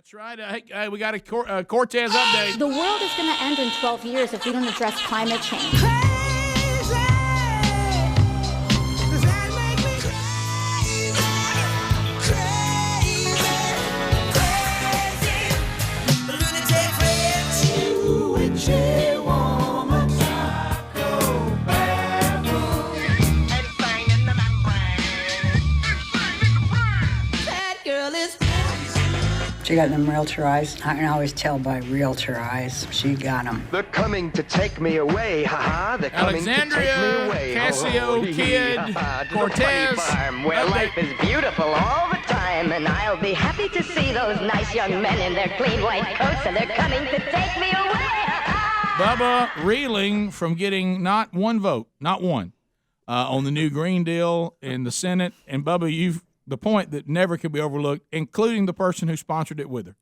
That's right. Hey, we got a Cortez update. The world is going to end in 12 years if we don't address climate change. She got them realtor eyes. I can always tell by realtor eyes. She got them. They're coming to take me away, ha-ha. They're coming to take me away. Cassio, Kid, Cortez. Farm where life is beautiful all the time, and I'll be happy to see those nice young men in their clean white coats, and they're coming to take me away. Bubba reeling from getting not one vote, not one, on the new Green Deal in the Senate. And Bubba, the point that never could be overlooked, including the person who sponsored it with her.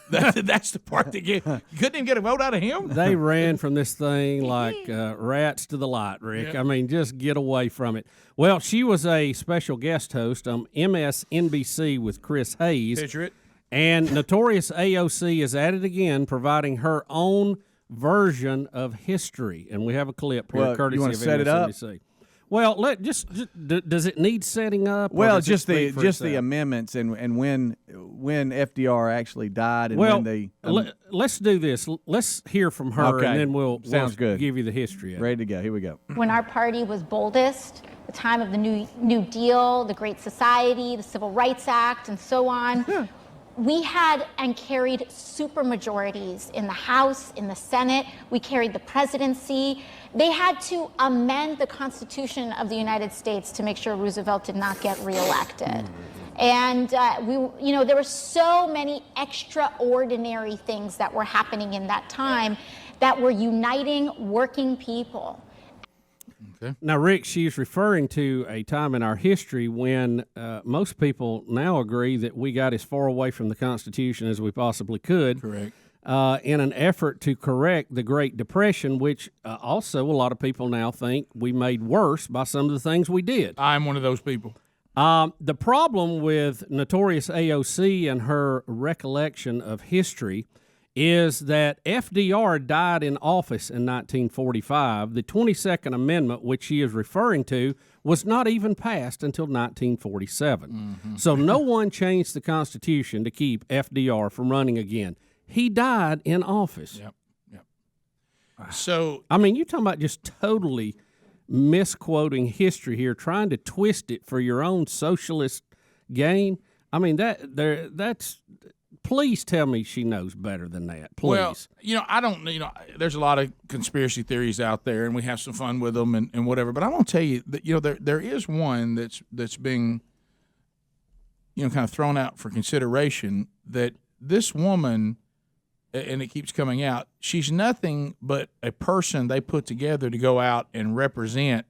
That's the part that couldn't even get a vote out of him. They ran from this thing like rats to the light, Rick. Yep. I mean, just get away from it. Well, she was a special guest host on MSNBC with Chris Hayes. Picture it. And Notorious AOC is at it again, providing her own version of history. And we have a clip here, courtesy you want of to set MSNBC. It up? Well, does it need setting up? Well, just the amendments and when F.D.R. actually died and when they. Let's do this. Let's hear from her, and then we'll good. Give you the history. Ready to go. Here we go. When our party was boldest, the time of the New Deal, the Great Society, the Civil Rights Act, and so on. Yeah. We had and carried supermajorities in the House, in the Senate. We carried the presidency. They had to amend the Constitution of the United States to make sure Roosevelt did not get reelected. And there were so many extraordinary things that were happening in that time that were uniting working people. Okay. Now, Rick, she's referring to a time in our history when most people now agree that we got as far away from the Constitution as we possibly could. Correct. In an effort to correct the Great Depression, which also a lot of people now think we made worse by some of the things we did. I'm one of those people. The problem with Notorious AOC and her recollection of history is that F.D.R. died in office in 1945. The 22nd Amendment, which she is referring to, was not even passed until 1947. Mm-hmm. So no one changed the Constitution to keep F.D.R. from running again. He died in office. Yep. So, I mean, you're talking about just totally misquoting history here, trying to twist it for your own socialist gain. I mean, that's... Please tell me she knows better than that. Please. Well, I don't. There's a lot of conspiracy theories out there, and we have some fun with them and whatever. But I'm going to tell you that there is one that's being kind of thrown out for consideration. That this woman, and it keeps coming out, she's nothing but a person they put together to go out and represent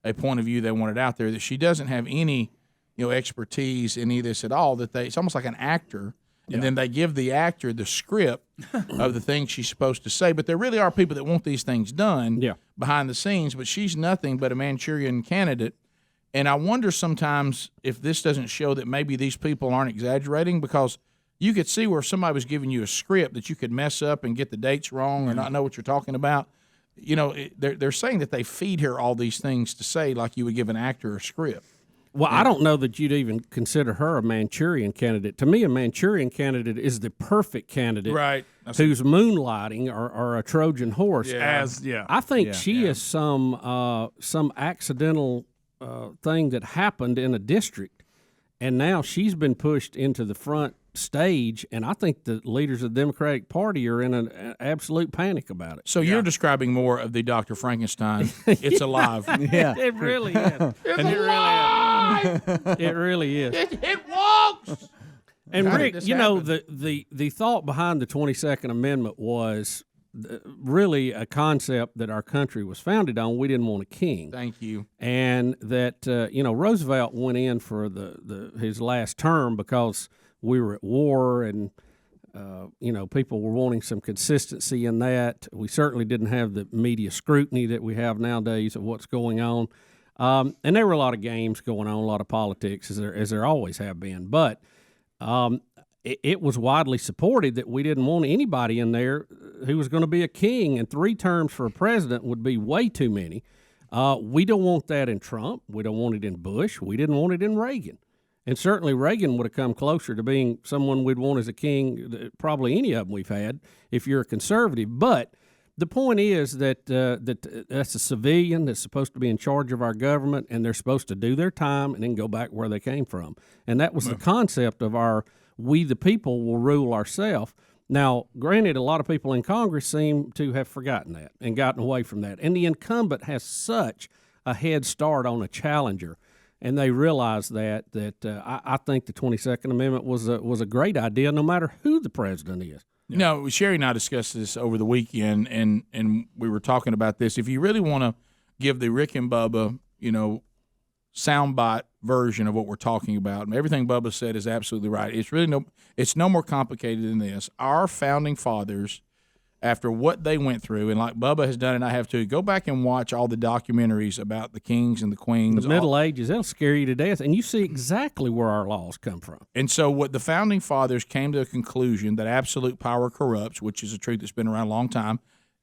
a point of view they wanted out there. That she doesn't have any expertise in any of this at all. It's almost like an actor. And then they give the actor the script of the things she's supposed to say. But there really are people that want these things done behind the scenes. But she's nothing but a Manchurian candidate. And I wonder sometimes if this doesn't show that maybe these people aren't exaggerating, because you could see where if somebody was giving you a script that you could mess up and get the dates wrong or not know what you're talking about. They're saying that they feed her all these things to say like you would give an actor a script. Well, I don't know that you'd even consider her a Manchurian candidate. To me, a Manchurian candidate is the perfect candidate, right? Who's moonlighting or a Trojan horse. I think she is some accidental thing that happened in a district, and now she's been pushed into the front stage, and I think the leaders of the Democratic Party are in an absolute panic about it. So you're describing more of the Dr. Frankenstein. It's alive. Yeah, it really is. It's alive. It really is. It walks. And Rick, the thought behind the 22nd Amendment was really a concept that our country was founded on. We didn't want a king. Thank you. And that Roosevelt went in for his last term because we were at war, and people were wanting some consistency in that. We certainly didn't have the media scrutiny that we have nowadays of what's going on, and there were a lot of games going on, a lot of politics, as there always have been. But it was widely supported that we didn't want anybody in there who was going to be a king, and 3 terms for a president would be way too many. We don't want that in Trump. We don't want it in Bush. We didn't want it in Reagan. And certainly Reagan would have come closer to being someone we'd want as a king, probably any of them we've had, if you're a conservative. But the point is that that's a civilian that's supposed to be in charge of our government, and they're supposed to do their time and then go back where they came from. And that was the concept of our we the people will rule ourselves. Now, granted, a lot of people in Congress seem to have forgotten that and gotten away from that. And the incumbent has such a head start on a challenger, and they realize that I think the 22nd Amendment was a great idea, no matter who the president is. Yeah. No, Sherry and I discussed this over the weekend, and we were talking about this. If you really want to give the Rick and Bubba, soundbite version of what we're talking about, and everything Bubba said is absolutely right. It's no more complicated than this. Our founding fathers, after what they went through, and like Bubba has done, and I have too, go back and watch all the documentaries about the kings and the queens. The Middle Ages, they'll scare you to death, and you see exactly where our laws come from. And so what the founding fathers came to a conclusion that absolute power corrupts, which is a truth that's been around a long time,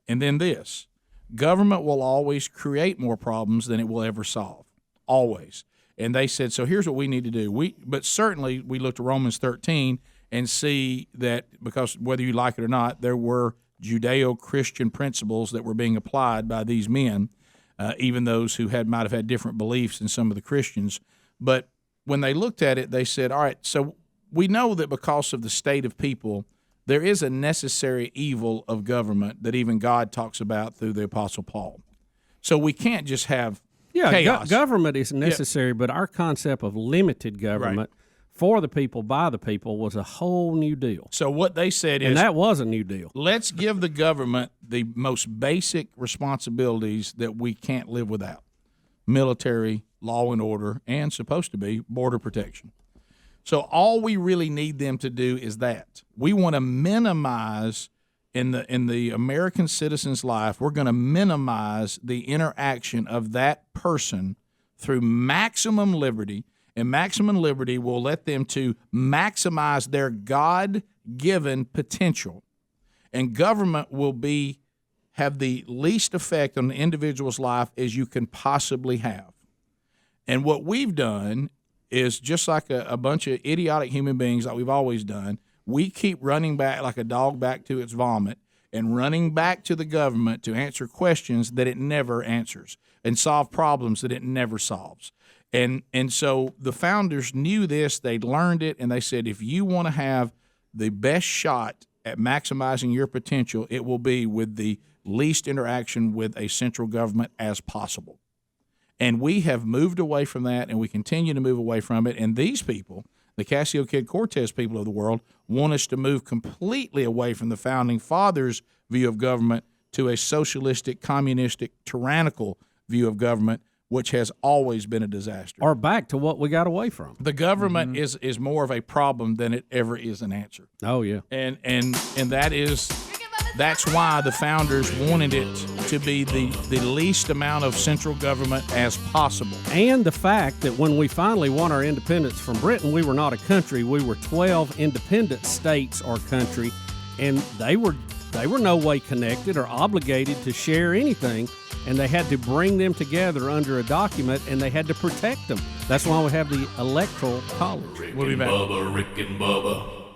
and then this, government will always create more problems than it will ever solve, always. And they said, so here's what we need to do. But certainly we looked at Romans 13 and see that, because whether you like it or not, there were Judeo-Christian principles that were being applied by these men, even those who might have had different beliefs than some of the Christians. But when they looked at it, they said, all right, so we know that because of the state of people, there is a necessary evil of government that even God talks about through the Apostle Paul. So we can't just have chaos. Government is necessary, but our concept of limited government for the people, by the people, was a whole new deal. So what they said is... And that was a new deal. Let's give the government the most basic responsibilities that we can't live without. Military, law and order, and supposed to be border protection. So all we really need them to do is that. We want to minimize... In the American citizen's life, we're going to minimize the interaction of that person through maximum liberty, and maximum liberty will let them to maximize their God-given potential. And government will have the least effect on the individual's life as you can possibly have. And what we've done is, just like a bunch of idiotic human beings like we've always done, we keep running back like a dog back to its vomit and running back to the government to answer questions that it never answers and solve problems that it never solves. And so the founders knew this, they learned it, and they said, if you want to have the best shot at maximizing your potential, it will be with the least interaction with a central government as possible. And we have moved away from that, and we continue to move away from it. And these people, the Ocasio-Cortez people of the world, want us to move completely away from the founding fathers' view of government to a socialistic, communistic, tyrannical view of government, which has always been a disaster. Or back to what we got away from. The government is more of a problem than it ever is an answer. Oh, yeah. And that's why the founders wanted it to be the least amount of central government as possible. And the fact that when we finally won our independence from Britain, we were not a country. We were 12 independent states or country, and they were no way connected or obligated to share anything, and they had to bring them together under a document, and they had to protect them. That's why we have the Electoral College. We'll be back. Rick and Bubba.